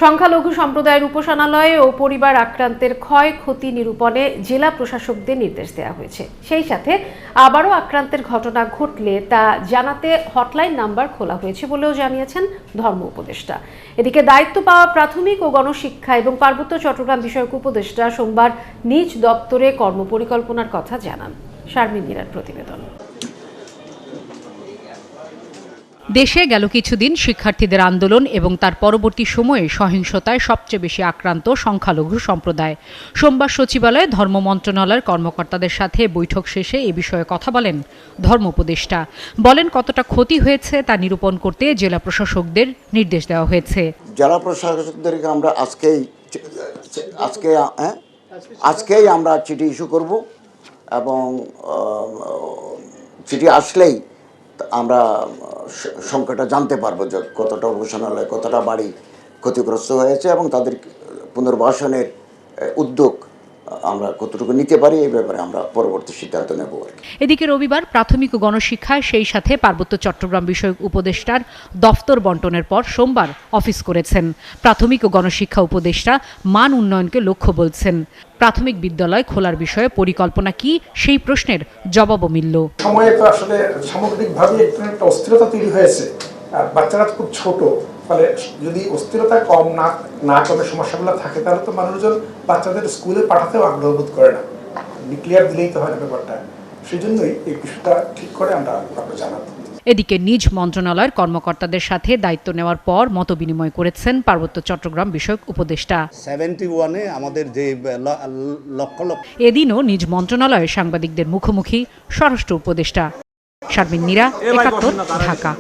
সংখ্যালঘু সম্প্রদায়ের উপাসনালয় ও পরিবার আক্রান্তের ক্ষয়ক্ষতি নিরূপণে জেলা প্রশাসকদের নির্দেশ দেওয়া হয়েছে। সেই সাথে আবারও আক্রান্তের ঘটনা ঘটলে তা জানাতে হটলাইন নাম্বার খোলা হয়েছে বলেও জানিয়েছেন ধর্ম উপদেষ্টা। এদিকে দায়িত্ব পাওয়া প্রাথমিক ও গণশিক্ষা এবং পার্বত্য চট্টগ্রাম বিষয়ক উপদেষ্টা সোমবার নিজ দপ্তরে কর্মপরিকল্পনার কথা জানান। শারমিন মীরার প্রতিবেদন। দেশে গেল কিছুদিন শিক্ষার্থীদের আন্দোলন এবং তার পরবর্তী সময়ে সহিংসতায় সবচেয়ে বেশি আক্রান্ত সংখ্যালঘু সম্প্রদায়। সোমবার সচিবালয়ে ধর্ম মন্ত্রণালয়ের কর্মকর্তাদের সাথে বৈঠক শেষে এ বিষয়ে কথা বলেন ধর্ম উপদেষ্টা। বলেন, কতটা ক্ষতি হয়েছে তা নিরূপণ করতে জেলা প্রশাসকদের নির্দেশ দেওয়া হয়েছে। জেলা প্রশাসকদেরকে আমরা আজকেই আমরা চিঠি ইস্যু করব এবং চিঠি আসলেই আমরা সংখ্যাটা জানতে পারবো যে কতটা উপাসনালয়, কতটা বাড়ি ক্ষতিগ্রস্ত হয়েছে এবং তাদের পুনর্বাসনের উদ্যোগ আমরা কতটুকু নিতে পারি এই ব্যাপারে আমরা পরবর্তী সিদ্ধান্ত নেব। এদিকে রবিবার প্রাথমিক ও গণশিক্ষায় সেই সাথে পার্বত্য চট্টগ্রাম বিষয়ক উপদেষ্টার দফতর বন্টনের পর সোমবার অফিস করেছেন। প্রাথমিক ও গণশিক্ষা উপদেষ্টা মান উন্নয়নকে লক্ষ্য বলছেন। প্রাথমিক বিদ্যালয় খোলার বিষয়ে পরিকল্পনা কি, সেই প্রশ্নের জবাবও মিলল। সময়ে তো আসলে সামগ্রিকভাবে একটা অস্থিরতা তৈরি হয়েছে, আর বাচ্চারা খুব ছোট, ফলে যদি অস্থিরতা কম না কমে সমস্যাগুলো থাকে তাহলে তো মানুষজন বাচ্চাদের স্কুলে পাঠাতেও আগ্রহ বোধ করে না। ডিক্লেয়ার দিলেই তো হয় না ব্যাপারটা। সেই জন্যই এই বিষয়টা ঠিক করে আমরা জানাবো। এদিকে নিজ মন্ত্রণালয়ের কর্মকর্তাদের সাথে দায়িত্ব নেওয়ার পর মতবিনিময় করেছেন পার্বত্য চট্টগ্রাম বিষয়ক উপদেষ্টা। 71-এ আমাদের যে লক্ষ এদিনও নিজ মন্ত্রণালয়ে সাংবাদিকদের মুখোমুখি স্বরাষ্ট্র উপদেষ্টা। শারমিন মীরা, ৭১, ঢাকা।